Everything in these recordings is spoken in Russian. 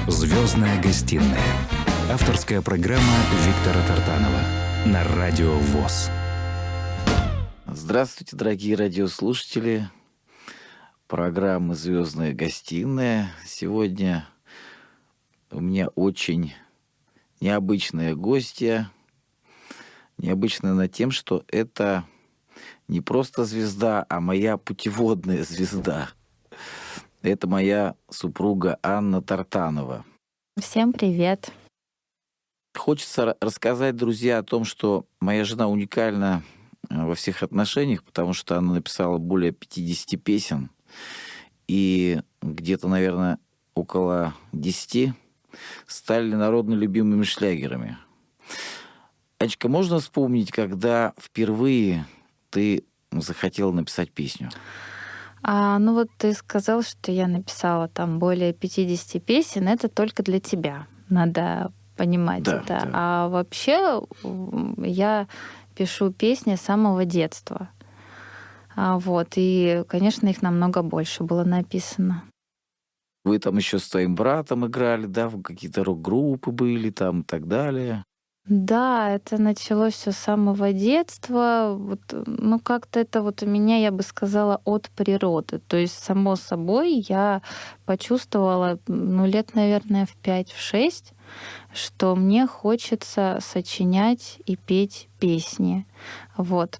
«Звездная гостиная». Авторская программа Виктора Тартанова на Радио ВОС. Здравствуйте, дорогие радиослушатели. Программа «Звездная гостиная». Сегодня у меня очень необычная гостья. Необычная над тем, что это не просто звезда, а моя путеводная звезда. Это моя супруга Анна Тартанова. Всем привет. Хочется рассказать, друзья, о том, что моя жена уникальна во всех отношениях, потому что она написала более 50 песен, и где-то, наверное, около 10 стали народно любимыми шлягерами. Анечка, можно вспомнить, когда впервые ты захотела написать песню? Вот ты сказал, что я написала там более 50 песен. Это только для тебя. Надо понимать это. Да. А вообще я пишу песни с самого детства. И, конечно, их намного больше было написано. Вы там еще с твоим братом играли, да? Какие-то рок-группы были там и так далее. Да, это началось все с самого детства. Как-то это у меня, я бы сказала, от природы. То есть, само собой, я почувствовала, лет, наверное, в 5-6, что мне хочется сочинять и петь песни.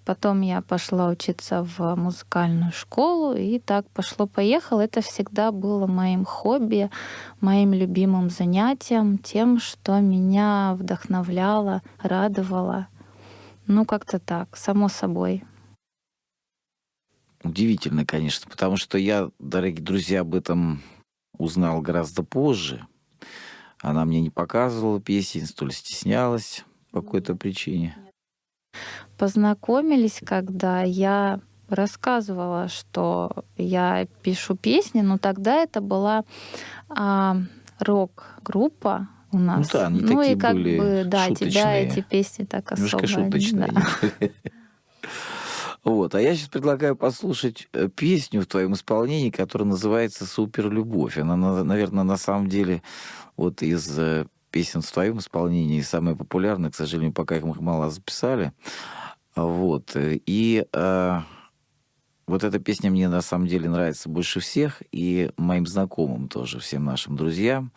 Потом я пошла учиться в музыкальную школу, и так пошло-поехало. Это всегда было моим хобби, моим любимым занятием, тем, что меня вдохновляло, радовало. Как-то так, само собой. Удивительно, конечно, потому что я, дорогие друзья, об этом узнал гораздо позже. Она мне не показывала песен, столь стеснялась по какой-то причине. Познакомились, когда я рассказывала, что я пишу песни, но тогда это была рок-группа у нас. Они такие и как были бы, да, шуточные. тебя эти песни так особо... Немножко шуточные. Да. А я сейчас предлагаю послушать песню в твоем исполнении, которая называется «Суперлюбовь». Она, наверное, на самом деле из песен в твоем исполнении самая популярная. К сожалению, пока их мало записали. И эта песня мне на самом деле нравится больше всех, и моим знакомым тоже, всем нашим друзьям.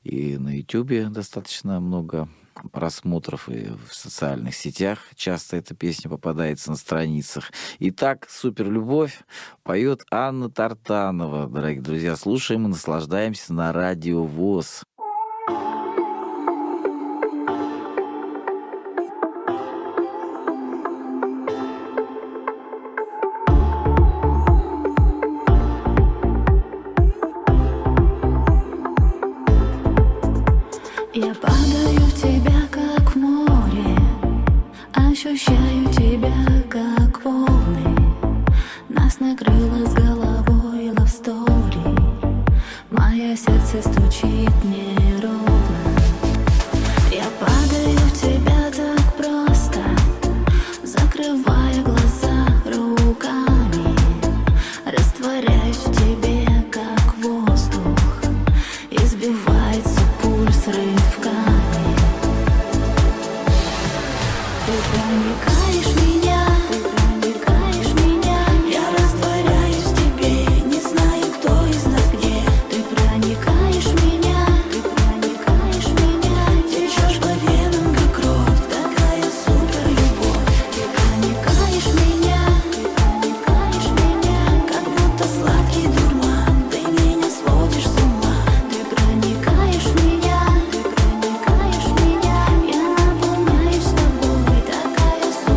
И на Ютубе достаточно много просмотров, и в социальных сетях часто эта песня попадается на страницах. Итак, «Суперлюбовь» поет Анна Тартанова. Дорогие друзья, слушаем и наслаждаемся на Радио ВОС. Я падаю в тебя, как в море, ощущаю тебя, как волны. Нас накрыло с головой love story. Мое сердце стучит неровно. Я падаю в тебя так просто, закрывая глаза руками. Растворяюсь в тебе, как воздух, и сбивается пульс рывками. Ты проникаешь в меня, я растворяюсь в тебе, не знаю, кто из нас где. Ты проникаешь в меня, течешь по венам, как кровь, такая суперлюбовь. Ты проникаешь в меня, как будто сладкий дурман, ты меня сводишь с ума. Ты проникаешь в меня, я наполняюсь тобой, такая суперлюбовь.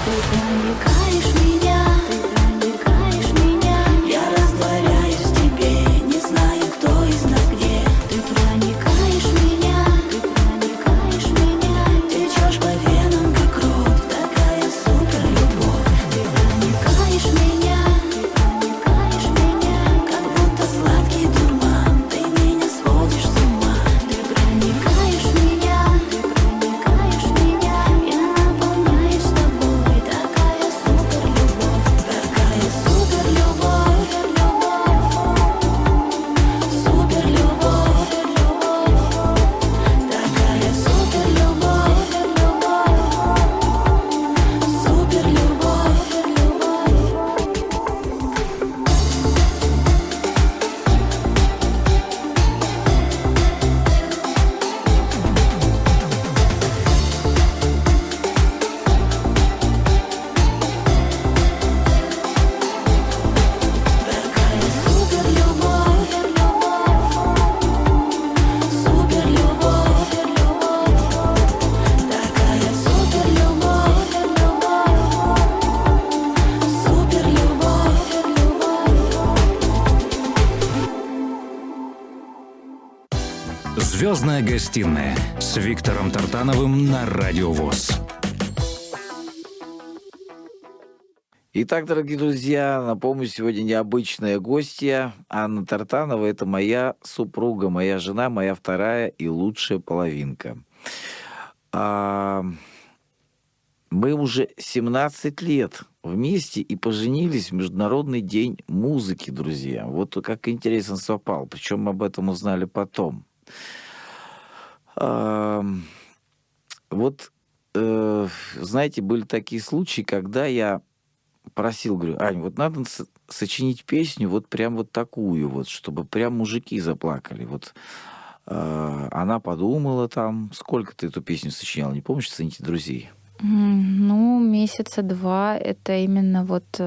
Ты проникаешь в меня, ты проникаешь в меня. Я растворяюсь в тебе, не знаю, кто из нас где. Ты проникаешь в меня, ты проникаешь в меня. Течешь по венам, как кровь, такая супер любовь. Ты проникаешь в меня, ты проникаешь в меня. Как будто сладкий дурман, ты меня сводишь с ума. Ты проникаешь в меня, ты проникаешь в меня. Я наполняюсь тобой, такая супер любовь, такая супер любовь, супер любовь, такая супер любовь, супер любовь. Такая супер любовь, супер любовь, такая супер любовь, супер любовь. Звездная гостиная с Виктором Тартановым на Радио ВОС. Итак, дорогие друзья, напомню, сегодня необычная гостья Анна Тартанова. Это моя супруга, моя жена, моя вторая и лучшая половинка. Мы уже 17 лет вместе и поженились в Международный день музыки, друзья. Вот как интересно совпало. Причем мы об этом узнали потом. Знаете, были такие случаи, когда я просил, говорю, Ань, вот надо сочинить песню вот прям вот такую вот, чтобы прям мужики заплакали. Вот она подумала там, сколько ты эту песню сочиняла, не помнишь, «Цените друзей»? Ну, месяца 2. Это именно вот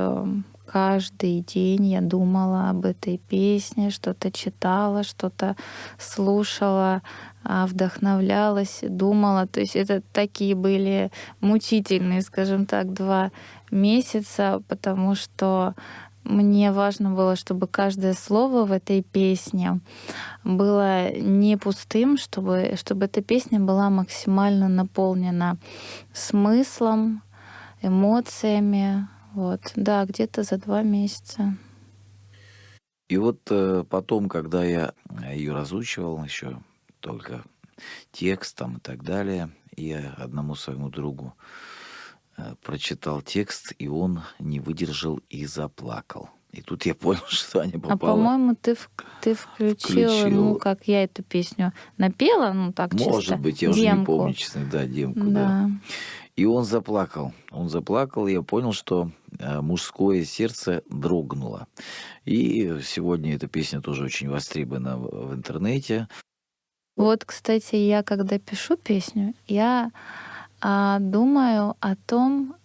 каждый день я думала об этой песне, что-то читала, что-то слушала, вдохновлялась, думала. То есть это такие были мучительные, скажем так, 2 месяца, потому что мне важно было, чтобы каждое слово в этой песне было не пустым, чтобы эта песня была максимально наполнена смыслом, эмоциями. Вот. Да, где-то за 2 месяца. И вот потом, когда я ее разучивал, еще только текст там и так далее, я одному своему другу прочитал текст, и он не выдержал и заплакал. И тут я понял, что Аня попала. По-моему, ты включил, ну, как я эту песню напела, ну, так чисто. Может быть, я уже не помню, честно, да, демку, да. И он заплакал. Он заплакал, и я понял, что мужское сердце дрогнуло. И сегодня эта песня тоже очень востребована в интернете. Вот, кстати, я когда пишу песню, я думаю о том,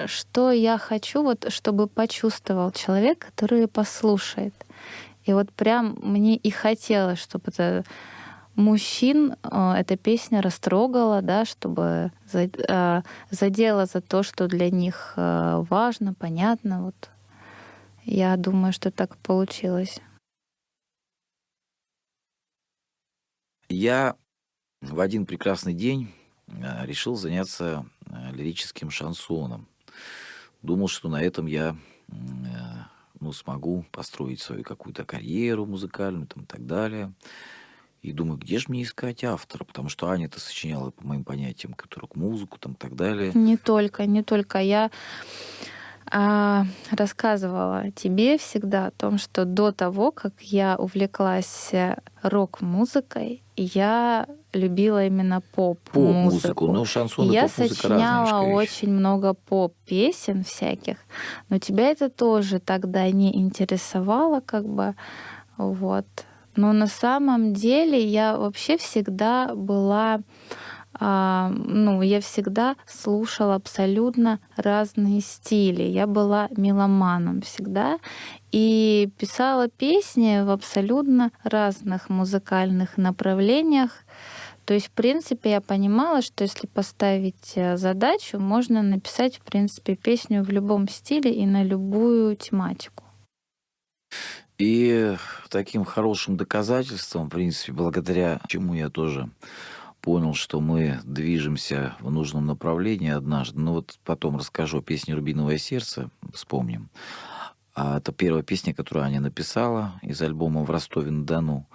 что я хочу, вот, чтобы почувствовал человек, который послушает. И вот прям мне и хотелось, чтобы это мужчин эта песня растрогала, да, чтобы задела за то, что для них важно, понятно. Вот. Я думаю, что так получилось. Я в один прекрасный день решил заняться лирическим шансоном. Думал, что на этом я смогу построить свою какую-то карьеру музыкальную там, и так далее. И думаю, где же мне искать автора? Потому что Аня-то сочиняла, по моим понятиям, музыку там, и так далее. Не только. Я рассказывала тебе всегда о том, что до того, как я увлеклась рок-музыкой, я любила именно поп-музыку. Ну, шансон и я поп-музыка разные сочиняла вещи. очень много поп-песен всяких, но тебя это тоже тогда не интересовало, вот. Но на самом деле я вообще всегда была... я всегда слушала абсолютно разные стили. Я была меломаном всегда и писала песни в абсолютно разных музыкальных направлениях. То есть, в принципе, я понимала, что если поставить задачу, можно написать, в принципе, песню в любом стиле и на любую тематику. И таким хорошим доказательством, в принципе, благодаря чему я тоже понял, что мы движемся в нужном направлении однажды. Ну вот потом расскажу о песне «Рубиновое сердце», вспомним. А это первая песня, которую Аня написала из альбома «В Ростове-на-Дону».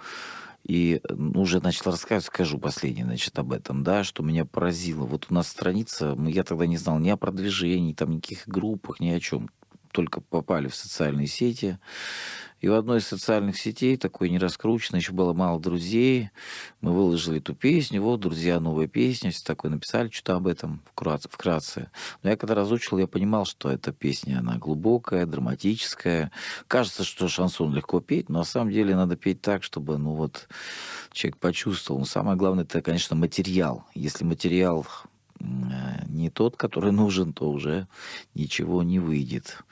И уже начал рассказывать, скажу последнее, значит, об этом, да, что меня поразило. Вот у нас страница, я тогда не знал ни о продвижении, там никаких группах, ни о чем. Только попали в социальные сети. И в одной из социальных сетей, такой нераскрученной, еще было мало друзей, мы выложили эту песню, вот, друзья, новая песня, все такое написали, что-то об этом вкратце. Но я когда разучил, я понимал, что эта песня, она глубокая, драматическая. Кажется, что шансон легко петь, но на самом деле надо петь так, чтобы, человек почувствовал. Но самое главное, это, конечно, материал. Если материал не тот, который нужен, то уже ничего не выйдет.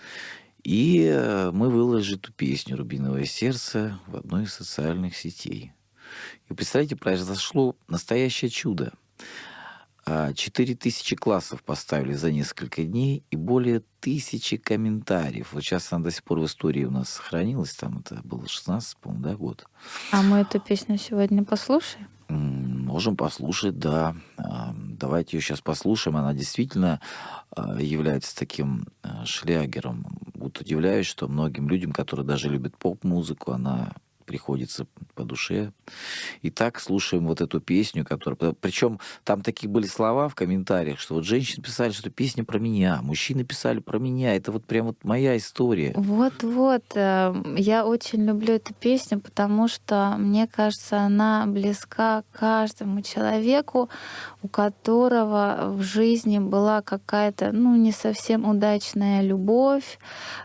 И мы выложили эту песню «Рубиновое сердце» в одной из социальных сетей. И представляете, произошло настоящее чудо. 4000 классов поставили за несколько дней и более 1000 комментариев. Вот сейчас она до сих пор в истории у нас сохранилась. Там это было 16, по-моему, да, год. А мы эту песню сегодня послушаем? Можем послушать, да. Давайте ее сейчас послушаем. Она действительно является таким шлягером. Вот удивляюсь, что многим людям, которые даже любят поп-музыку, она приходится по душе. Итак, слушаем вот эту песню, которая... Причем там такие были слова в комментариях, что вот женщины писали, что песня про меня, мужчины писали про меня. Это вот прям вот моя история. Вот-вот. Я очень люблю эту песню, потому что, мне кажется, она близка каждому человеку, у которого в жизни была какая-то, не совсем удачная любовь,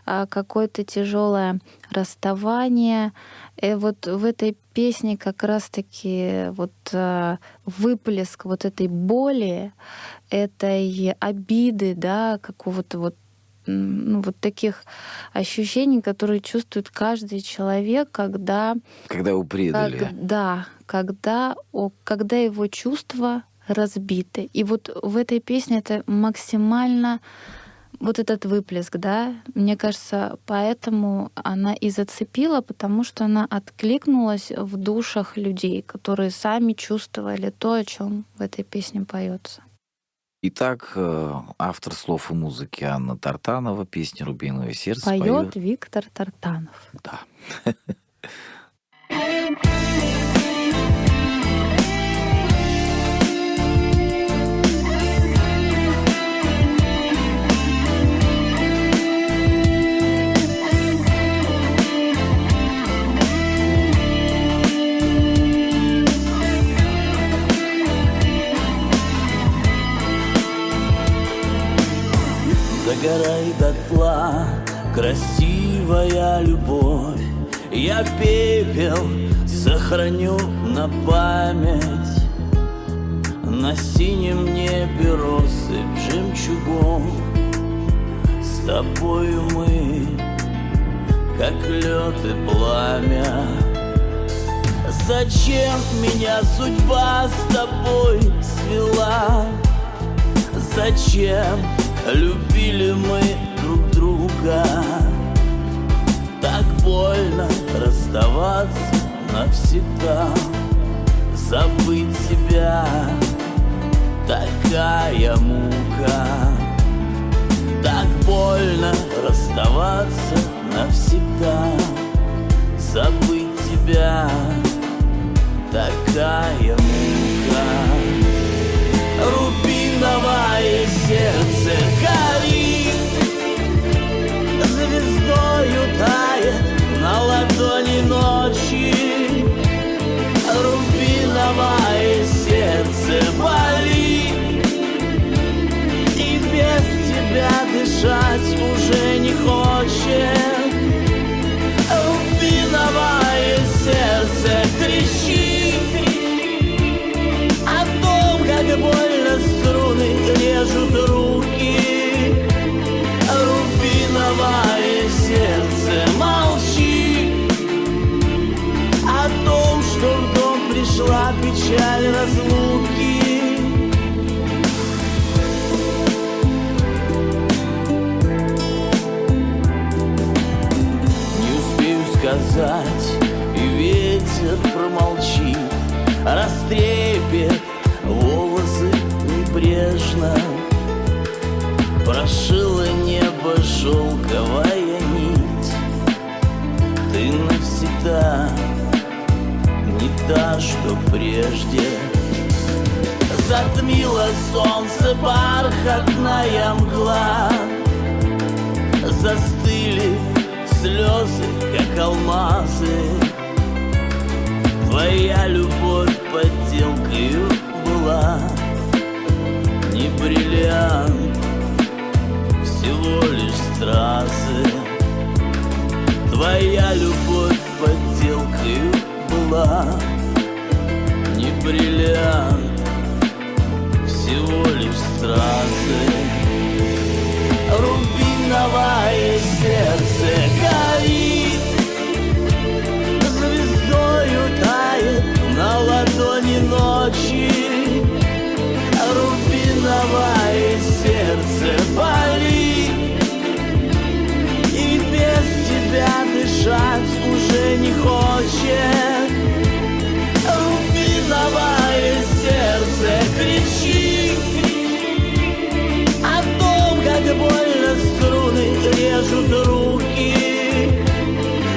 какое-то тяжелое расставание. И вот в этой песне как раз-таки выплеск вот этой боли, этой обиды, да, какого-то вот таких ощущений, которые чувствует каждый человек, когда его предали. Когда его чувства разбиты. И вот в этой песне это максимально вот этот выплеск, да, мне кажется, поэтому она и зацепила, потому что она откликнулась в душах людей, которые сами чувствовали то, о чем в этой песне поется. Итак, автор слов и музыки Анна Тартанова, песня «Рубиновое сердце» Поет Виктор Тартанов. Да. Догорай дотла, красивая любовь. Я пепел сохраню на память. На синем небе россыпь жемчугов. С тобою мы, как лед и пламя. Зачем меня судьба с тобой свела? Зачем любили мы друг друга? Так больно расставаться навсегда. Забыть тебя, такая мука. Так больно расставаться навсегда. Забыть тебя, такая мука. Рубиновое сердце горит, звездою тает на ладони ночи. Рубиновое сердце болит, и без тебя дышать уже не хочет. Рубиновое сердце кричит о том, как больно струны режут руки. Рубиновое сердце молчит о том, что в дом пришла печаль. печаль разлуки. Не успею сказать, и ветер промолчит, растрепет волосы небрежно. Прошила небо шелковая нить. Ты навсегда не та, что прежде. Затмило солнце бархатная мгла. Застыли слезы, как алмазы. Твоя любовь подделкою была. Не бриллиант, всего лишь стразы. Твоя любовь подделкою была. Не бриллиант, всего лишь стразы. Рубиновое сердце горит, звездою тает на ладони ночи. Рубиновое сердце болит, и без тебя дышать уже не хочет. Рубиновое сердце кричит о том, как больно струны режут руки.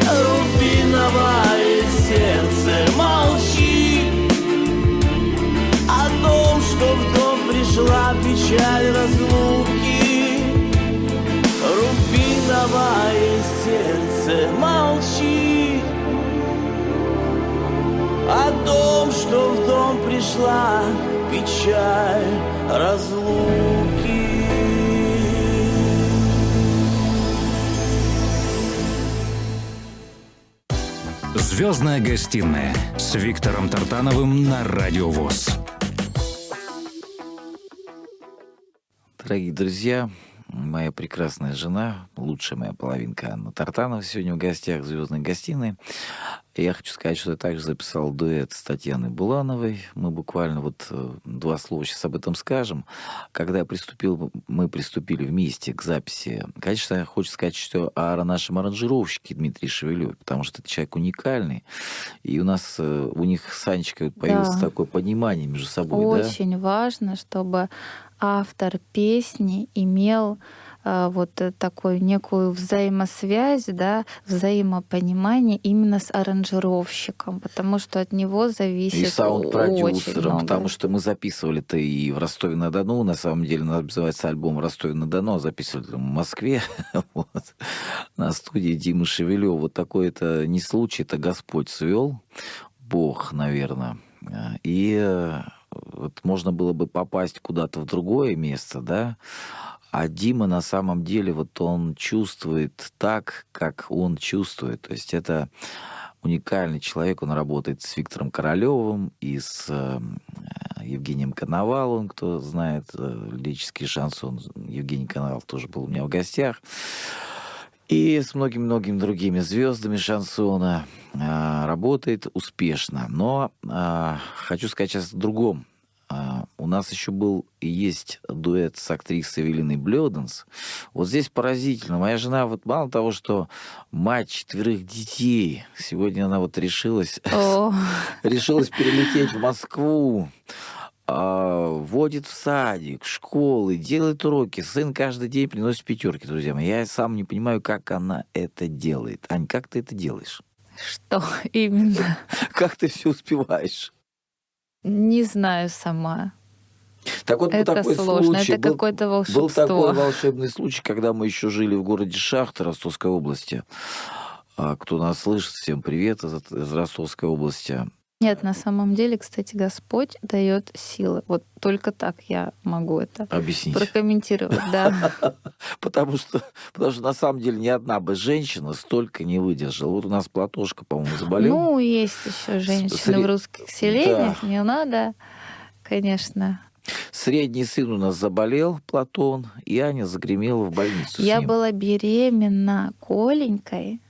Рубиновое сердце молчит о том, что в дом пришла печаль разлуки. Рубиновое сердце молчит о том, что в дом пришла печаль разлуки. Звездная гостиная с Виктором Тартановым на Радио ВОС. Дорогие друзья, моя прекрасная жена, лучшая моя половинка Анна Тартанова сегодня в гостях в «Звездной гостиной». И я хочу сказать, что я также записал дуэт с Татьяной Булановой. Мы буквально два слова сейчас об этом скажем. Когда мы приступили вместе к записи, конечно, я хочу сказать, что о нашем аранжировщике Дмитрии Шевелеве, потому что это человек уникальный. И у них с Анечкой появилось такое понимание между собой. Очень важно, чтобы автор песни имел такую некую взаимосвязь, взаимопонимание именно с аранжировщиком, потому что от него зависит и саунд-продюсером, очень потому много. что мы записывали-то и в Ростове-на-Дону, на самом деле называется альбом «Ростове-на-Дону», а записывали в Москве, на студии Димы Шевелева. Вот такой это не случай, это Господь свел, Бог, наверное. И можно было бы попасть куда-то в другое место, да, а Дима на самом деле он чувствует так, как он чувствует. То есть это уникальный человек, он работает с Виктором Королевым и с Евгением Коноваловым, кто знает лирический шансон. Евгений Коновалов тоже был у меня в гостях. И с многими-многими другими звездами шансона работает успешно. Но хочу сказать сейчас о другом. У нас еще был и есть дуэт с актрисой Эвелиной Блёденс. Вот здесь поразительно. Моя жена, мало того, что мать 4 детей, сегодня она решилась перелететь в Москву, водит в садик, в школы, делает уроки. Сын каждый день приносит 5, друзья мои. Я сам не понимаю, как она это делает. Ань, как ты это делаешь? Что именно? Как ты все успеваешь? Не знаю сама. Так вот, Это такой сложно, случай, это какое-то волшебство. Был такой волшебный случай, когда мы еще жили в городе Шахта Ростовской области. Кто нас слышит, всем привет из Ростовской области. Нет, на самом деле, кстати, Господь дает силы. Вот только так я могу это объяснить, прокомментировать, да. Потому что на самом деле ни одна бы женщина столько не выдержала. Вот у нас Платошка, по-моему, заболел. Ну, есть еще женщины в русских селениях, не надо, конечно. Средний сын у нас заболел, Платон, и Аня загремела в больницу. Я была беременна Коленькой,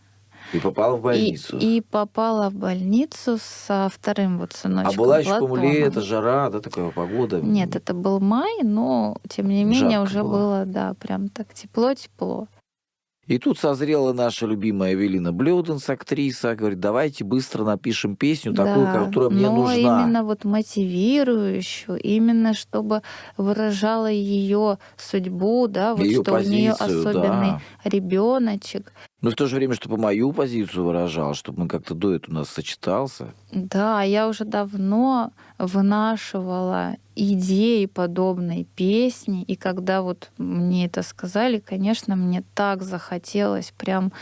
И попала в больницу. И попала в больницу со вторым вот сыночком. А была еще, по-моему, Платоном. лето, жара, да, такая погода. Нет, это был май, но тем не менее Жарко уже было. было, да, прям так тепло-тепло. И тут созрела наша любимая Эвелина Блёданс, актриса, говорит, давайте быстро напишем песню такую, Да, которая мне но нужна. именно вот мотивирующую, именно чтобы выражала ее судьбу, да, вот Её что у нее позицию, особенный да. ребеночек. Но в то же время, чтобы мою позицию выражал, чтобы мы как-то дуэт у нас сочетался. Да, я уже давно вынашивала идеи подобной песни, и когда вот мне это сказали, конечно, мне так захотелось прям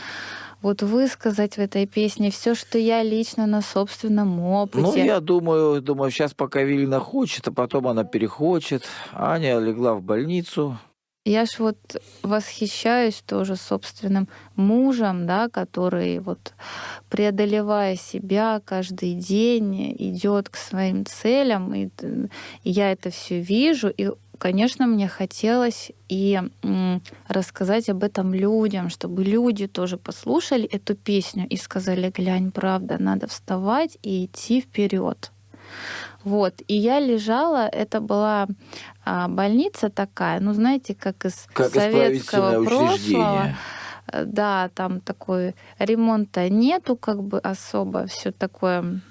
вот высказать в этой песне все, что я лично на собственном опыте. Ну, я думаю, сейчас пока Эвелина хочет, а потом она перехочет. Аня легла в больницу. Я ж вот восхищаюсь тоже собственным мужем, да, который вот преодолевая себя каждый день идет к своим целям, и я это все вижу, и, конечно, мне хотелось и рассказать об этом людям, чтобы люди тоже послушали эту песню и сказали: глянь, правда, надо вставать и идти вперед. Вот. И я лежала, это была больница такая, ну, знаете, как из советского исправительное прошлого. учреждение. Да, там такой ремонта нету, как бы особо, все такое.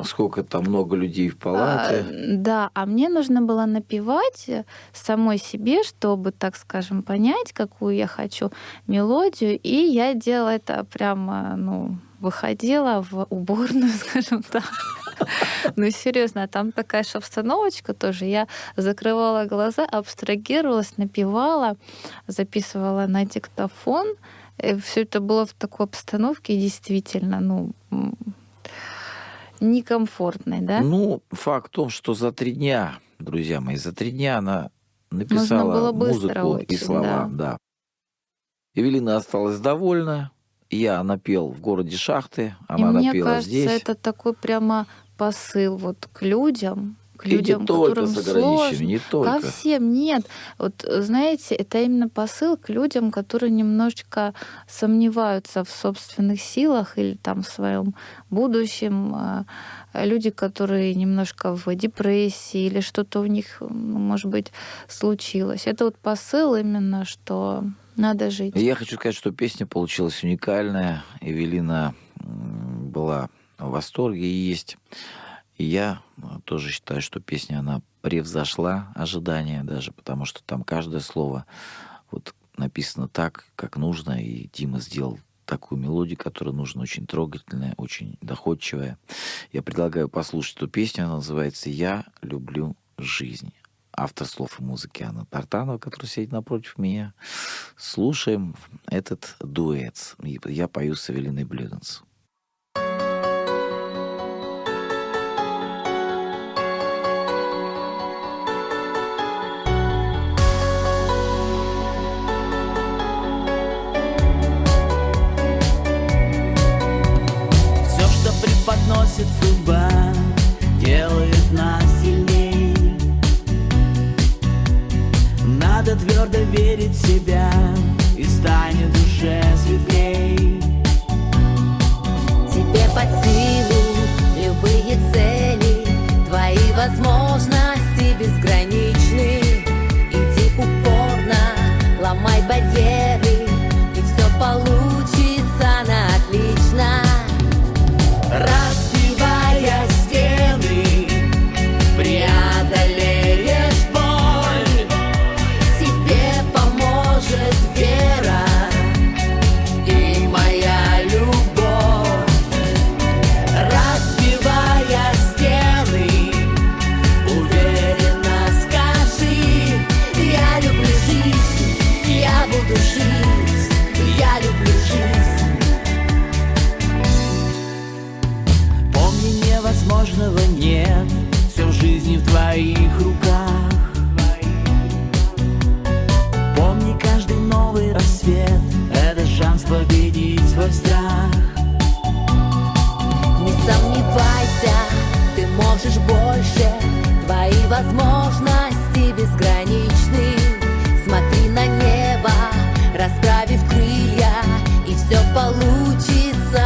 Сколько там много людей в палате. Да, а мне нужно было напевать самой себе, чтобы, так скажем, понять, какую я хочу мелодию. И я делала это прямо, ну, выходила в уборную, скажем так. Ну, серьезно, там такая же обстановочка тоже. Я закрывала глаза, абстрагировалась, напевала, записывала на диктофон. Все это было в такой обстановке действительно, ну, некомфортной, да? Ну, факт в том, что за 3 дня, друзья мои, за 3 дня она написала было быстро музыку и очень, слова. Да. Эвелина осталась довольна. Я напел в городе Шахты, И она мне напела кажется, здесь. это такой прямо посыл вот к людям, И не только которым с ограничениями, сложно. не Ко только. всем нет. Вот знаете, это именно посыл к людям, которые немножечко сомневаются в собственных силах или там в своем будущем. Люди, которые немножко в депрессии или что-то у них, может быть, случилось. Это вот посыл именно, что надо жить. Я хочу сказать, что песня получилась уникальная. Эвелина была в восторге и есть. И я тоже считаю, что песня, она превзошла ожидания даже, потому что там каждое слово вот написано так, как нужно, и Дима сделал такую мелодию, которая нужна, очень трогательная, очень доходчивая. Я предлагаю послушать эту песню, она называется «Я люблю жизнь». Автор слов и музыки Анна Тартанова, которая сидит напротив меня. Слушаем этот дуэт. Я пою с Эвелиной Блёданс. Все, что преподносит судьба, делает нас сильней. Надо твердо верить в себя, и станет душе светлей. Тебе под силу любые цели, твои возможности безграничны. Иди упорно, ломай барьеры, и все получится на отлично. Разбивая стены, преодолеешь боль. Тебе поможет вера и моя любовь. Разбивая стены, уверенно скажи: я люблю жизнь, я буду жить, я люблю жизнь. Помни, невозможного нет, все в жизни в твоих руках. Помни, каждый новый рассвет — это шанс победить свой страх. Не сомневайся, ты можешь больше, твои возможности безграничны. Смотри на небо, расправив крылья, и все получится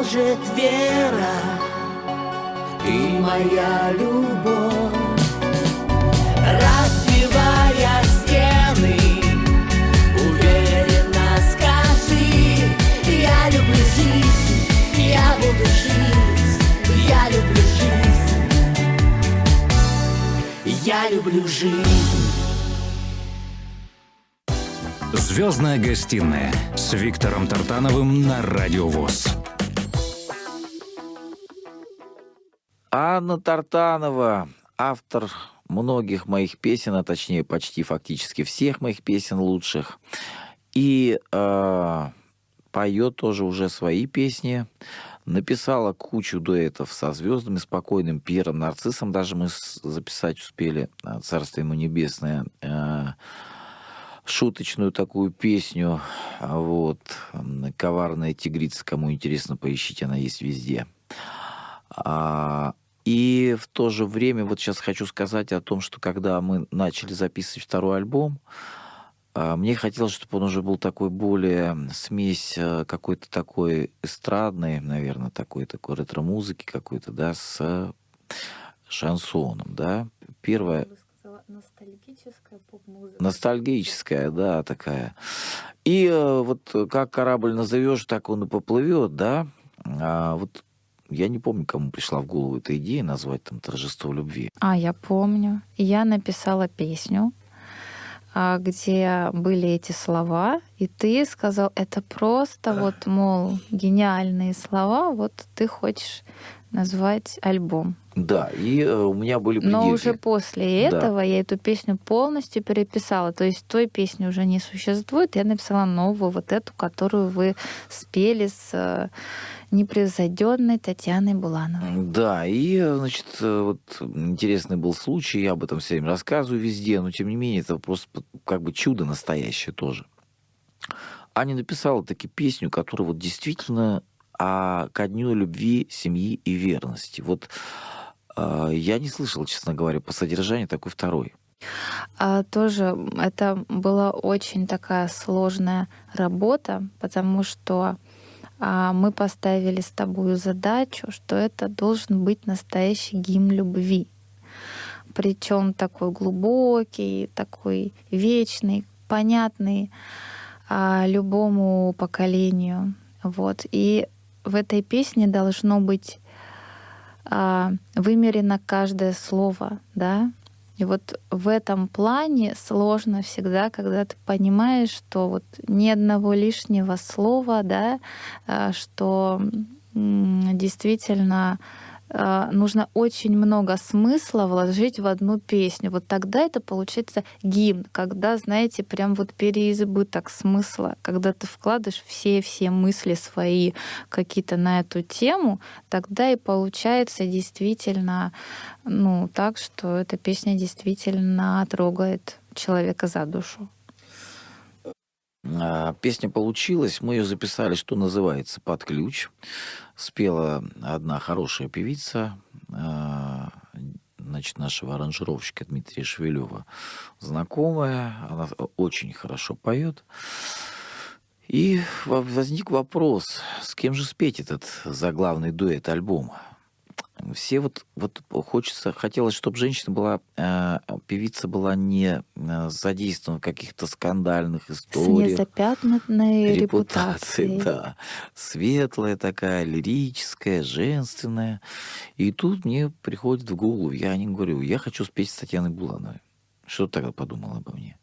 поможет вера и моя любовь. Разбивая стены, уверенно скажи: я люблю жизнь, я буду жить, я люблю жизнь, я люблю жизнь. Звездная гостиная с Виктором Тартановым на Радио ВОС. Анна Тартанова, автор многих моих песен, а точнее почти фактически всех моих песен лучших. И поет тоже уже свои песни. Написала кучу дуэтов со звездами, спокойным Пьером Нарциссом. Даже мы записать успели, царство ему небесное, шуточную такую песню. Вот. «Коварная тигрица». Кому интересно, поищите, она есть везде. И в то же время, вот сейчас хочу сказать о том, что когда мы начали записывать второй альбом, мне хотелось, чтобы он уже был такой более смесь какой-то такой эстрадной, наверное, такой ретро-музыки какой-то, да, с шансоном, да. Первое... Ностальгическая поп-музыка. Ностальгическая, да, такая. И вот как корабль назовешь, так он и поплывет, да. Вот я не помню, кому пришла в голову эта идея назвать там «Торжество любви». Я помню. Я написала песню, где были эти слова, и ты сказал, это просто вот, мол, гениальные слова, вот ты хочешь назвать альбом. Да, и у меня были Но предельки. уже после этого я эту песню полностью переписала. То есть той песни уже не существует. Я написала новую, вот эту, которую вы спели с непревзойденной Татьяной Булановой. Да, и, значит, вот интересный был случай, я об этом все время рассказываю везде, но тем не менее это просто как бы чудо настоящее тоже. Аня написала таки песню, которая вот действительно ко дню любви, семьи и верности. Вот я не слышал, честно говоря, по содержанию такой второй. Тоже это была очень такая сложная работа, потому что мы поставили с тобой задачу, что это должен быть настоящий гимн любви. Причем такой глубокий, такой вечный, понятный любому поколению. Вот. И в этой песне должно быть вымерено каждое слово, да. И вот в этом плане сложно всегда, когда ты понимаешь, что вот ни одного лишнего слова, да, что действительно нужно очень много смысла вложить в одну песню. Вот тогда это получается гимн, когда, знаете, прям вот переизбыток смысла, когда ты вкладываешь все мысли свои какие-то на эту тему, тогда и получается действительно, так, что эта песня действительно трогает человека за душу. Песня получилась, мы ее записали, что называется, под ключ. Спела одна хорошая певица, значит, нашего аранжировщика Дмитрия Шевелева, знакомая, она очень хорошо поет. И возник вопрос, с кем же спеть этот заглавный дуэт альбома. Все вот хотелось, чтобы женщина была, певица была не задействована в каких-то скандальных историях. С незапятнанной репутацией. Да. Светлая такая, лирическая, женственная. И тут мне приходит в голову, я не говорю, я хочу спеть с Татьяной Булановой. Что ты тогда подумала обо мне?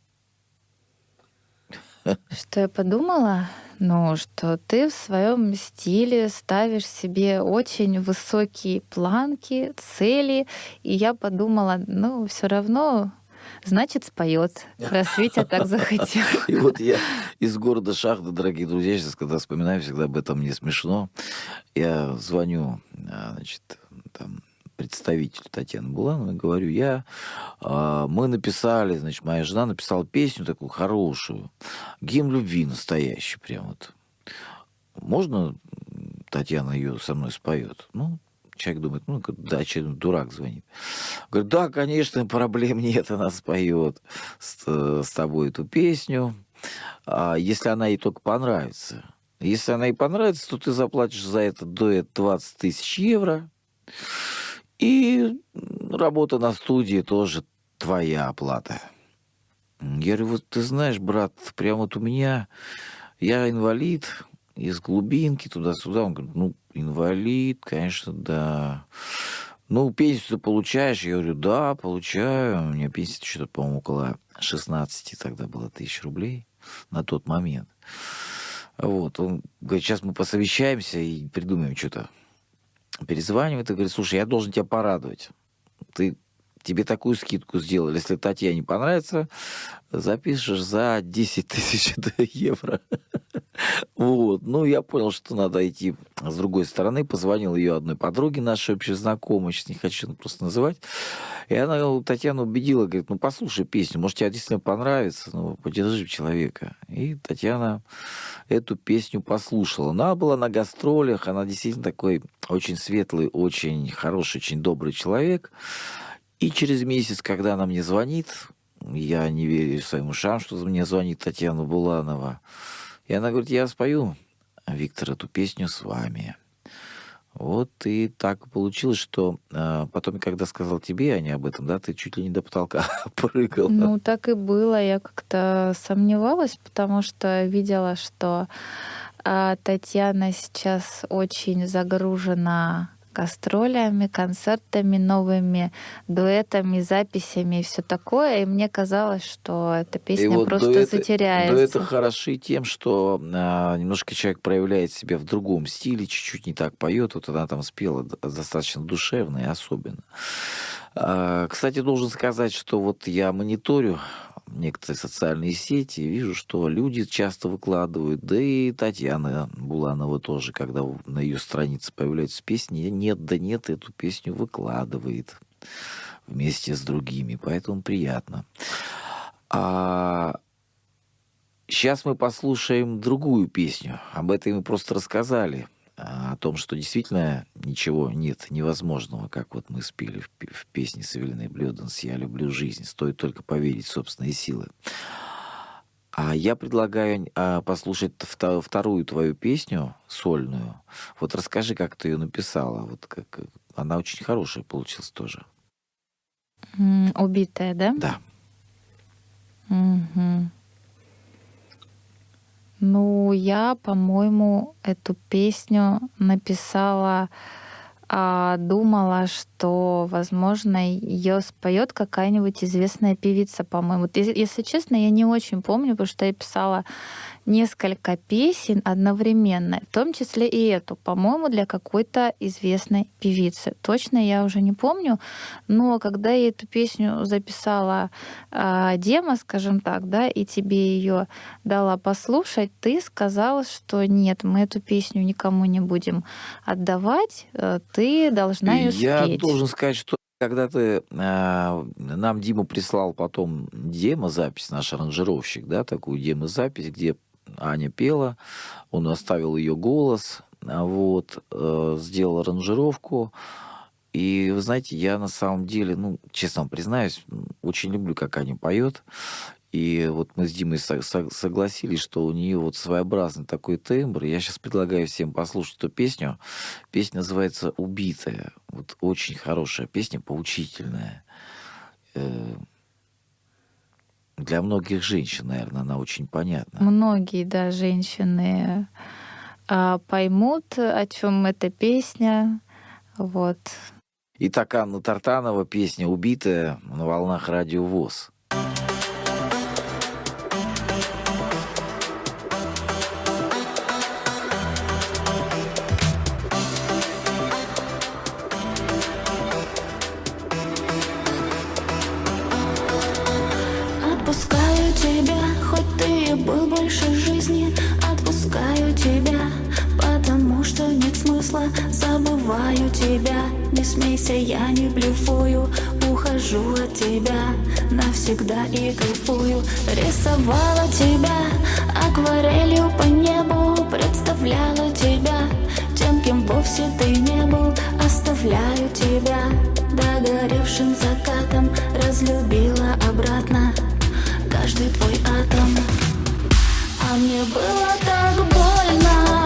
Что я подумала? Что ты в своем стиле ставишь себе очень высокие планки, цели. И я подумала, все равно, значит, споет. Раз Витя так захотел. И вот я из города Шахты, дорогие друзья, сейчас, когда вспоминаю, всегда об этом мне смешно. Я звоню, значит, там, представителю Татьяны Булановой, говорю, мы написали, значит, моя жена написала песню такую хорошую, гимн любви настоящий, прям вот. Можно Татьяна ее со мной споет? Человек думает, да, человек дурак звонит. Говорит, да, конечно, проблем нет, она споет с тобой эту песню, если она ей только понравится. Если она и понравится, то ты заплатишь за это дуэт 20 тысяч евро. И работа на студии тоже твоя оплата. Я говорю, вот ты знаешь, брат, прям вот у меня, я инвалид, из глубинки туда-сюда. Он говорит, ну, инвалид, конечно, да. Ну, пенсию ты получаешь? Я говорю, да, получаю. У меня пенсия что-то, по-моему, около 16 тогда было тысяч рублей на тот момент. Вот, он говорит, сейчас мы посовещаемся и придумаем что-то. Перезванивает и говорит, слушай, я должен тебя порадовать. Тебе такую скидку сделали. Если Татьяне понравится, запишешь за 10 тысяч евро. Вот. Ну, я понял, что надо идти с другой стороны. Позвонил ее одной подруге, нашей общей знакомой, сейчас не хочу просто называть. И она Татьяну убедила, говорит, ну, послушай песню, может, тебе действительно понравится, ну, поддержи человека. И Татьяна эту песню послушала. Но она была на гастролях, она действительно такой очень светлый, очень хороший, очень добрый человек. И через месяц, когда она мне звонит, я не верю своим ушам, что мне звонит Татьяна Буланова, и она говорит, я спою, Виктор, эту песню с вами. Вот и так получилось, что потом, когда сказал тебе, а не об этом, да, ты чуть ли не до потолка прыгал. Ну, так и было. Я как-то сомневалась, потому что видела, что Татьяна сейчас очень загружена гастролями, концертами, новыми дуэтами, записями и все такое. И мне казалось, что эта песня вот просто затеряется. Дуэты хороши тем, что немножко человек проявляет себя в другом стиле, чуть-чуть не так поет. Вот она там спела достаточно душевно и особенно. Кстати, должен сказать, что вот я мониторю некоторые социальные сети, вижу, что люди часто выкладывают, да и Татьяна Буланова тоже, когда на ее странице появляются песни, нет, да нет, эту песню выкладывает вместе с другими, поэтому приятно. Сейчас мы послушаем другую песню, об этой мы просто рассказали, о том, что действительно ничего нет невозможного, как вот мы спели в песне Савелины Блёданс «Я люблю жизнь», стоит только поверить в собственные силы. А я предлагаю послушать вторую твою песню, сольную. Вот расскажи, как ты ее написала. Вот как она очень хорошая получилась тоже. Убитая, да? Да. Угу. Ну, я, по-моему, эту песню написала, думала, что, возможно, ее споет какая-нибудь известная певица, по-моему. Если честно, я не очень помню, потому что я писала несколько песен одновременно, в том числе и эту, по-моему, для какой-то известной певицы. Точно я уже не помню, но когда я эту песню записала демо, скажем так, да, и тебе ее дала послушать, ты сказала, что нет, мы эту песню никому не будем отдавать, ты должна ее спеть. Я должен сказать, что когда ты нам Дима прислал потом демо-запись, наш аранжировщик, да, такую демо-запись, где Аня пела, он оставил ее голос, вот, сделал аранжировку. И вы знаете, я на самом деле, ну, честно вам признаюсь, очень люблю, как Аня поет. И вот мы с Димой согласились, что у нее вот своеобразный такой тембр. Я сейчас предлагаю всем послушать эту песню. Песня называется «Убитая». Вот очень хорошая песня, поучительная. Для многих женщин, наверное, она очень понятна. Многие, да, женщины поймут, о чем эта песня. Вот. Итак, Анна Тартанова, песня «Убитая» на волнах Радио ВОС. Отпускаю тебя, хоть ты и был больше жизни. Отпускаю тебя, потому что нет смысла. Забываю тебя, не смейся, я не блефую. Ухожу от тебя навсегда и кайфую. Рисовала тебя акварелью по небу. Представляла тебя тем, кем вовсе ты не был. Оставляю тебя догоревшим закатом. Разлюбила обратно каждый твой атом. А мне было так больно.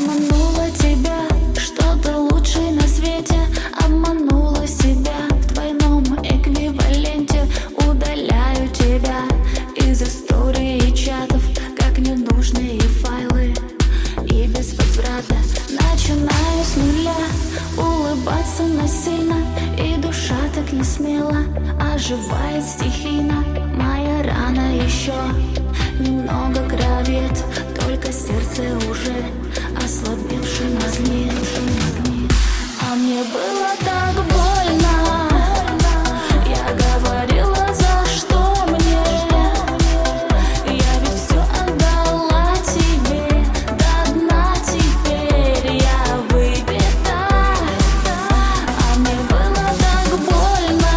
Обманула тебя, что-то лучшее на свете. Обманула себя в двойном эквиваленте. Удаляю тебя из истории и чатов, как ненужные файлы, и без возврата начинаю с нуля. Улыбаться насильно, и душа так не смело оживает стихийно. Моя рана еще немного кровит, только сердце уже ослабевший магнит. А мне было так больно. Я говорила, за что мне. Я ведь все отдала тебе до дна. Теперь я выпита. А мне было так больно.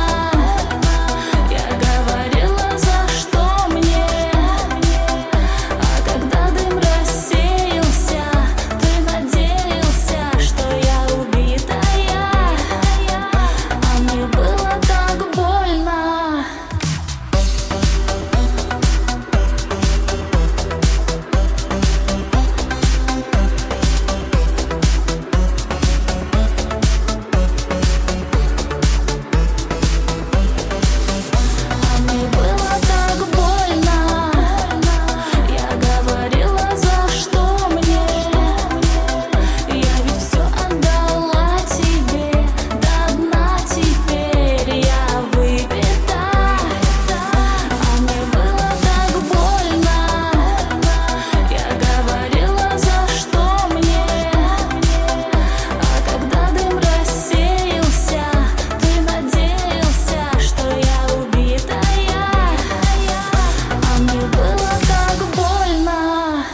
Я говорила, за что мне. А когда дым рассеялся, ты надеялся, что я убитая. А мне было так больно. А мне было так больно. Я говорила, за что мне. Я ведь все отдала тебе до дна. Теперь я выпита. А мне было так больно. Я говорила, за что мне. А когда дым рассеялся, ты надеялся, что я убитая. А мне было так больно.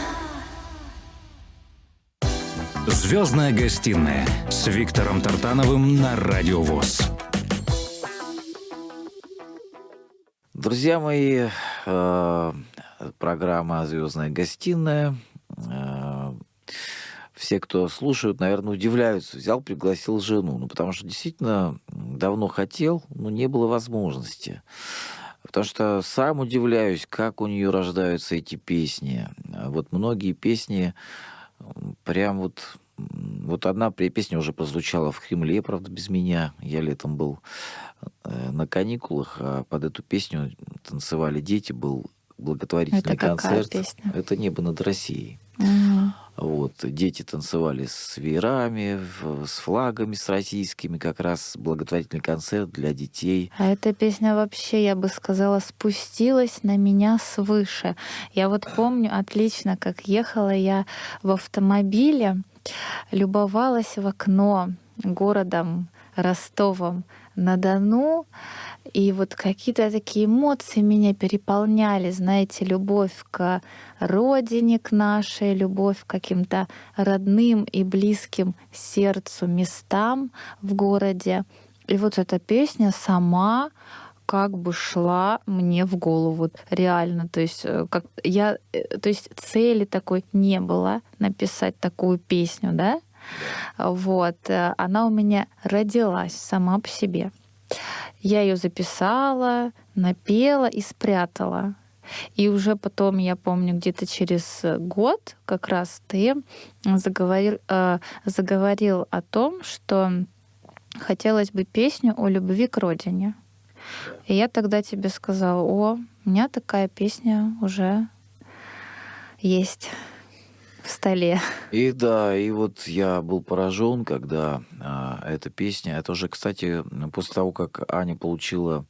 Звездная гостиная с Виктором Тартановым на Радио ВОС. Друзья мои, программа «Звездная гостиная». Все, кто слушают, наверное, удивляются. Взял, пригласил жену. Ну, потому что действительно давно хотел, но не было возможности. Потому что сам удивляюсь, как у нее рождаются эти песни. Вот многие песни прям вот одна песня уже прозвучала в Кремле, правда, без меня. Я летом был на каникулах, а под эту песню танцевали дети, был благотворительный Это какая концерт. песня? Это «Небо над Россией». Мгм. Вот, дети танцевали с веерами, с флагами, с российскими, как раз благотворительный концерт для детей. А эта песня вообще, я бы сказала, спустилась на меня свыше. Я вот помню отлично, как ехала я в автомобиле, любовалась в окно городом Ростовом-на-Дону, и вот какие-то такие эмоции меня переполняли, знаете, любовь к родине, к нашей, любовь к каким-то родным и близким сердцу местам в городе. И вот эта песня сама как бы шла мне в голову, вот реально. То есть, то есть цели такой не было написать такую песню, да? Вот, она у меня родилась сама по себе. Я ее записала, напела и спрятала. И уже потом, я помню, где-то через год как раз ты заговорил о том, что хотелось бы песню о любви к родине. И я тогда тебе сказала: о, у меня такая песня уже есть в столе. И да, и вот я был поражен, когда эта песня, это уже, кстати, после того, как Аня получила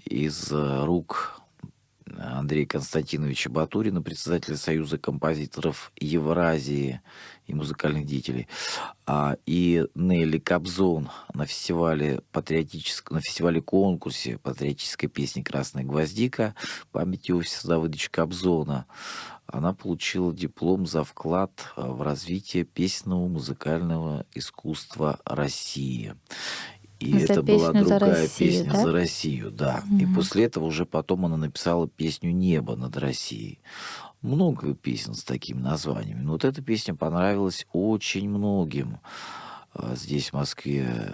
из рук Андрея Константиновича Батурина, председателя Союза композиторов Евразии и музыкальных деятелей, и Нелли Кобзон на фестивале конкурсе патриотической песни «Красная гвоздика» памяти офиса Давыдовича Кобзона. Она получила диплом за вклад в развитие песенного музыкального искусства России. И За это была песню «За другая Россию», песня да? «За Россию», да. И после этого уже потом она написала песню «Небо над Россией». Много песен с такими названиями. Но вот эта песня понравилась очень многим здесь, в Москве,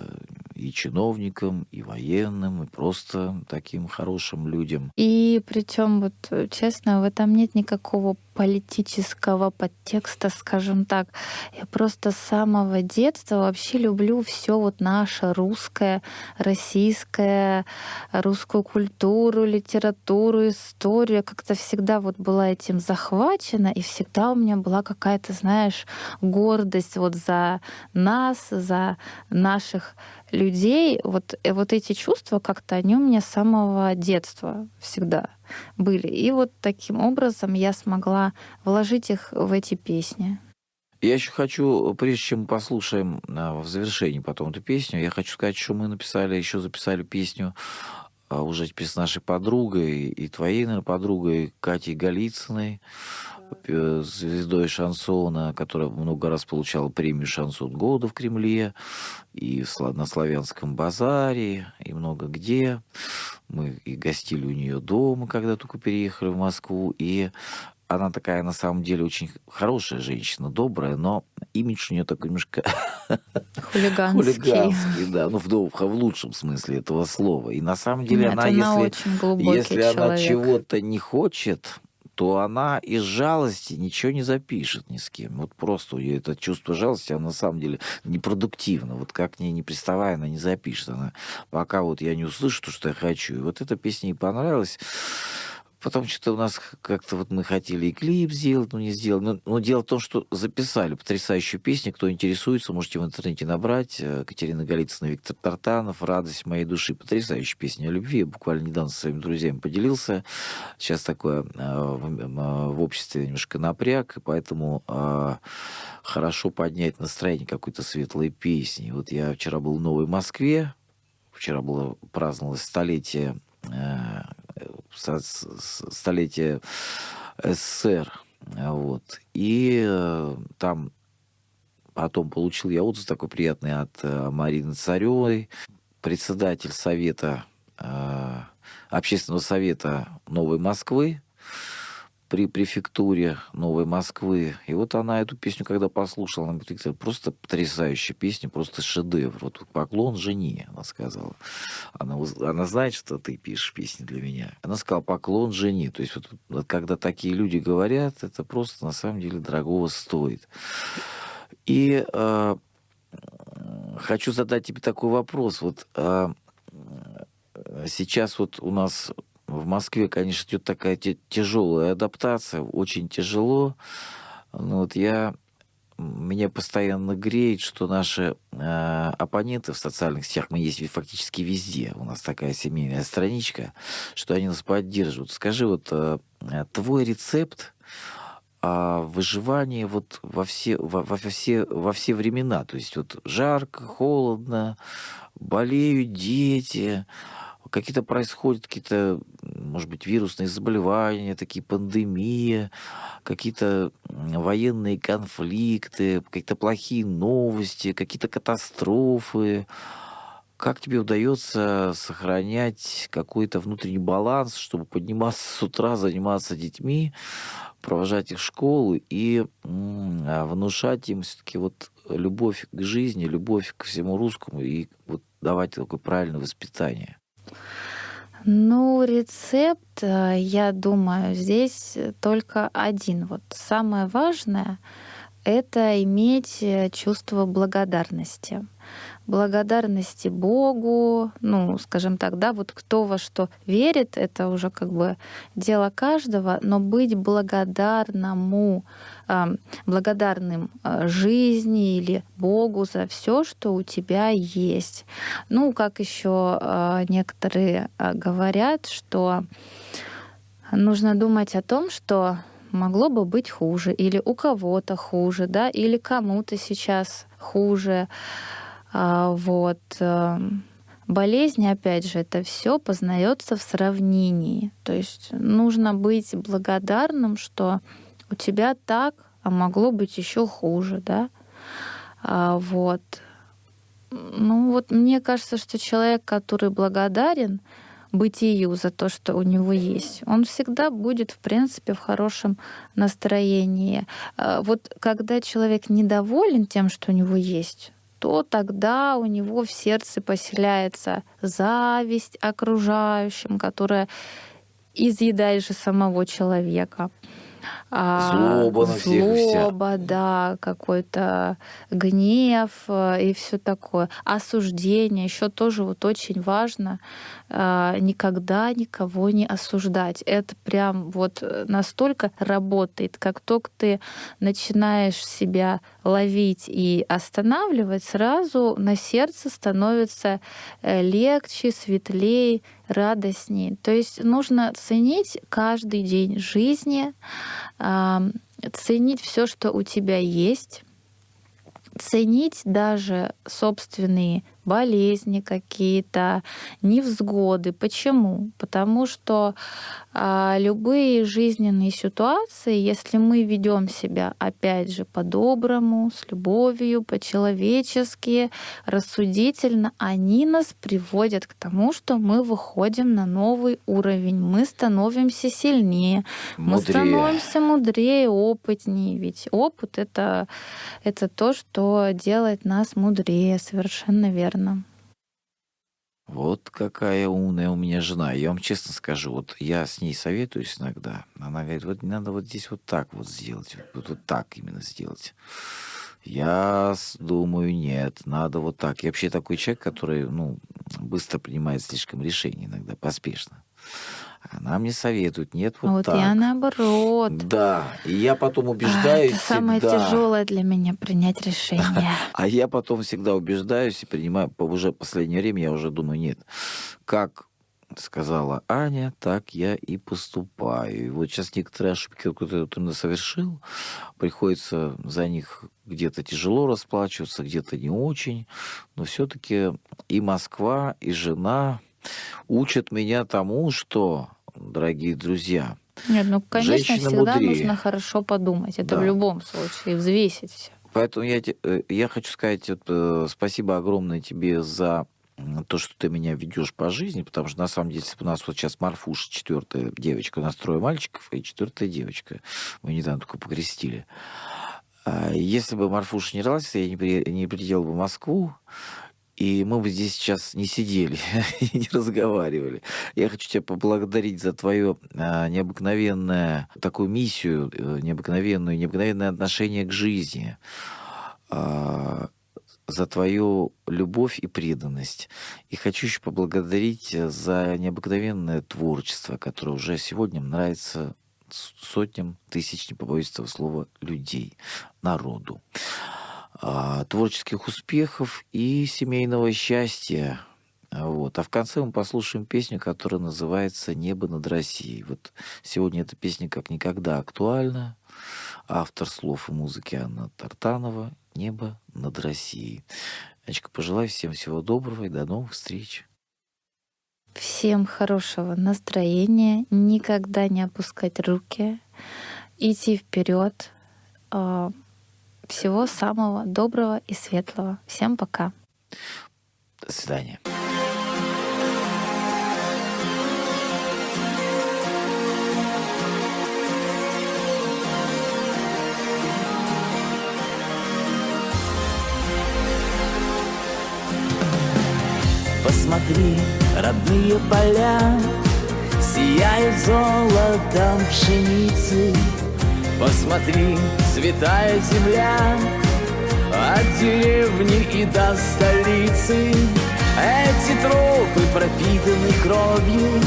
и чиновникам, и военным, и просто таким хорошим людям. И причем, вот честно, в этом нет никакого политического подтекста, скажем так. Я просто с самого детства вообще люблю все вот наше русское, российское, русскую культуру, литературу, историю. Я как-то всегда вот была этим захвачена, и всегда у меня была какая-то, знаешь, гордость вот за нас, за наших людей. Вот эти чувства как-то, они у меня с самого детства всегда были. И вот таким образом я смогла вложить их в эти песни. Я еще хочу, прежде чем мы послушаем в завершении потом эту песню, я хочу сказать, что мы еще записали песню уже теперь с нашей подругой и твоей, наверное, подругой Катей Голицыной, звездой шансона, которая много раз получала премию «Шансон года» в Кремле, и на Славянском базаре, и много где. Мы и гостили у нее дома, когда только переехали в Москву, и она такая, на самом деле, очень хорошая женщина, добрая, но имидж у нее такой немножко хулиганский, да, ну в лучшем смысле этого слова. И на самом деле Нет, она очень глубокий если человек. она чего-то не хочет, то она из жалости ничего не запишет ни с кем. Вот просто у нее это чувство жалости, оно на самом деле непродуктивно. Вот как к ней не приставая, она не запишет. Она пока вот я не услышу то, что я хочу. И вот эта песня ей понравилась. Потом что-то у нас как-то вот мы хотели и клип сделать, но не сделали. Но дело в том, что записали потрясающую песню. Кто интересуется, можете в интернете набрать. Катерина Голицына, Виктор Тартанов, «Радость моей души». Потрясающая песня о любви. Я буквально недавно со своими друзьями поделился. Сейчас такое в обществе немножко напряг, и поэтому хорошо поднять настроение какой-то светлой песни. Вот я вчера был в Новой Москве. Вчера праздновалось столетие СССР. Вот. И там потом получил я отзыв такой приятный от Марины Царевой, председатель общественного совета Новой Москвы при префектуре Новой Москвы. И вот она эту песню, когда послушала, она говорит: Виктор, просто потрясающая песня, просто шедевр. Вот поклон жене, она сказала. Она знает, что ты пишешь песни для меня. Она сказала: поклон жене. То есть вот когда такие люди говорят, это просто на самом деле дорогого стоит. И хочу задать тебе такой вопрос. Вот сейчас вот у нас в Москве, конечно, идет такая тяжелая адаптация, очень тяжело. Но вот меня постоянно греет, что наши оппоненты в социальных сетях, мы есть фактически везде, у нас такая семейная страничка, что они нас поддерживают. Скажи, вот твой рецепт выживания вот во все времена, то есть вот жарко, холодно, болеют дети, происходят какие-то, может быть, вирусные заболевания, такие пандемии, какие-то военные конфликты, какие-то плохие новости, какие-то катастрофы. Как тебе удается сохранять какой-то внутренний баланс, чтобы подниматься с утра, заниматься детьми, провожать их в школу и внушать им все-таки вот любовь к жизни, любовь ко всему русскому и вот давать такое правильное воспитание? Ну, рецепт, я думаю, здесь только один. Вот самое важное — это иметь чувство благодарности. Благодарности Богу, ну, скажем так, да, вот кто во что верит, это уже как бы дело каждого, но быть благодарным жизни или Богу за все, что у тебя есть. Ну, как еще некоторые говорят, что нужно думать о том, что могло бы быть хуже, или у кого-то хуже, да, или кому-то сейчас хуже. Вот. Болезнь, опять же, это все познается в сравнении. То есть нужно быть благодарным, что у тебя так, а могло быть еще хуже, да. Вот. Ну вот мне кажется, что человек, который благодарен бытию за то, что у него есть, он всегда будет, в принципе, в хорошем настроении. Вот когда человек недоволен тем, что у него есть, то тогда у него в сердце поселяется зависть окружающим, которая изъедает же самого человека. Злоба на всех и вся. Злоба, да, какой-то гнев и все такое. Осуждение еще тоже вот очень важно. Никогда никого не осуждать. Это прям вот настолько работает. Как только ты начинаешь себя ловить и останавливать, сразу на сердце становится легче, светлее, радостнее. То есть нужно ценить каждый день жизни, ценить все, что у тебя есть, ценить даже собственные болезни какие-то, невзгоды. Почему? Потому что любые жизненные ситуации, если мы ведем себя, опять же, по-доброму, с любовью, по-человечески, рассудительно, они нас приводят к тому, что мы выходим на новый уровень, мы становимся сильнее, мы становимся мудрее, опытнее. Ведь опыт — это то, что делает нас мудрее, совершенно верно. Вот какая умная у меня жена. Я вам честно скажу, вот я с ней советуюсь иногда. Она говорит, вот надо вот здесь вот так вот сделать, вот так именно сделать. Я думаю, нет, надо вот так. Я вообще такой человек, который, быстро принимает слишком решения иногда, поспешно. Она мне советует, нет, вот Вот так. я наоборот. Да, и я потом убеждаюсь Это самое всегда. тяжелое для меня принять решение. А я потом всегда убеждаюсь и принимаю, уже в последнее время я уже думаю, нет, как сказала Аня, так я и поступаю. И вот сейчас некоторые ошибки, которые я совершил, приходится за них где-то тяжело расплачиваться, где-то не очень, но все-таки и Москва, и жена учат меня тому, что, дорогие друзья, Нет, конечно, женщина всегда мудрее. нужно хорошо подумать. Это Да. в любом случае, взвесить все. Поэтому я хочу сказать спасибо огромное тебе за то, что ты меня ведешь по жизни, потому что на самом деле у нас вот сейчас Марфуша, 4-я девочка, у нас 3 мальчиков и 4-я девочка. Мы недавно только покрестили. Если бы Марфуша не родилась, я не прилетел бы в Москву, и мы бы здесь сейчас не сидели и не разговаривали. Я хочу тебя поблагодарить за твою необыкновенную такую миссию, необыкновенное отношение к жизни, за твою любовь и преданность. И хочу еще поблагодарить за необыкновенное творчество, которое уже сегодня нравится сотням тысяч, не побоюсь этого слова, людей, народу. Творческих успехов и семейного счастья. Вот. А в конце мы послушаем песню, которая называется «Небо над Россией». Вот сегодня эта песня как никогда актуальна. Автор слов и музыки Анна Тартанова. «Небо над Россией». Анечка, пожелаю всем всего доброго и до новых встреч. Всем хорошего настроения, никогда не опускать руки, идти вперед. Всего самого доброго и светлого. Всем пока. До свидания. Посмотри, родные поля сияют золотом пшеницы. Посмотри, святая земля, от деревни и до столицы. Эти тропы пропитаны кровью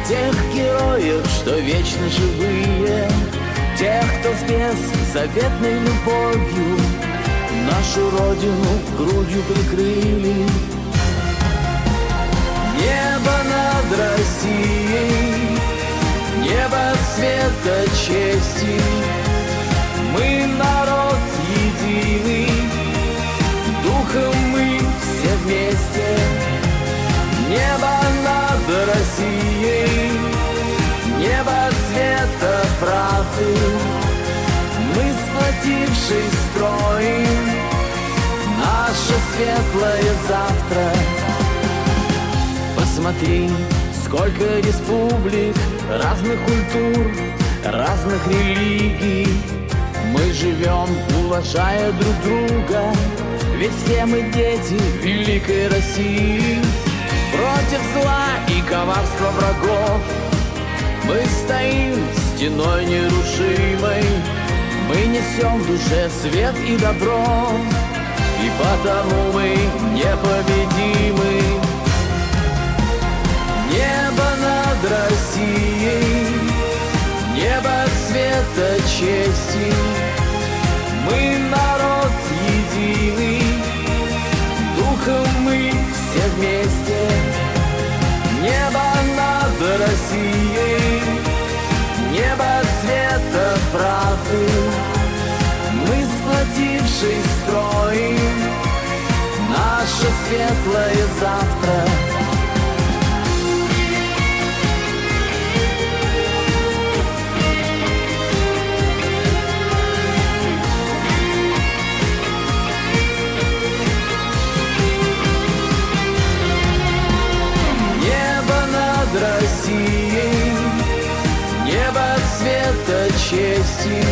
тех героев, что вечно живые, тех, кто с беззаветной любовью нашу родину грудью прикрыли. Небо над Россией, небо цвета чести. Мы народ единый, духом мы все вместе. Небо над Россией, небо цвета правды. Мы, сплотившись, строим наше светлое завтра. Посмотри, сколько республик, разных культур, разных религий. Мы живем, уважая друг друга, ведь все мы дети великой России. Против зла и коварства врагов мы стоим стеной нерушимой мы несем в душе свет и добро, и потому мы непобедимы. Небо над Россией, небо цвета чести, мы народ единый, духом мы все вместе. Небо над Россией, небо цвета правды, мы, сплотившись, строим наше светлое завтра. Россией, небо цвета чести,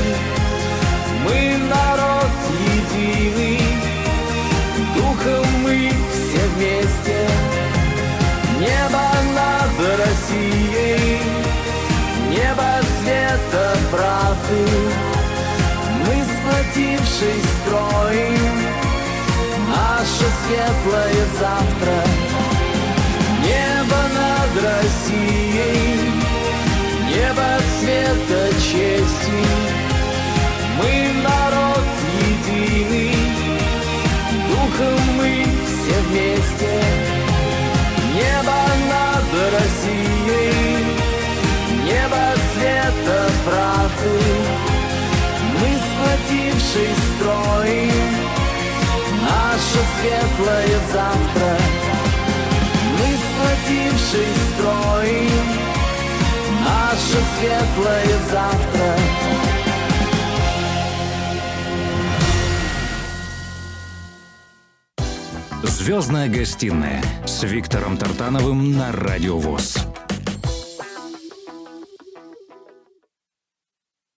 мы народ единый, духом мы все вместе. Небо над Россией, небо цвета правды, мы, сплотившись, строим наше светлое завтра. Небо над Россией, небо цвета чести, мы народ единый, духом мы все вместе. Небо над Россией, небо цвета правды, мы, сплотившись, строим наше светлое завтра. Мы, сплотившись, строим наше светлое завтра. «Звездная гостиная» с Виктором Тартановым на Радио ВОС.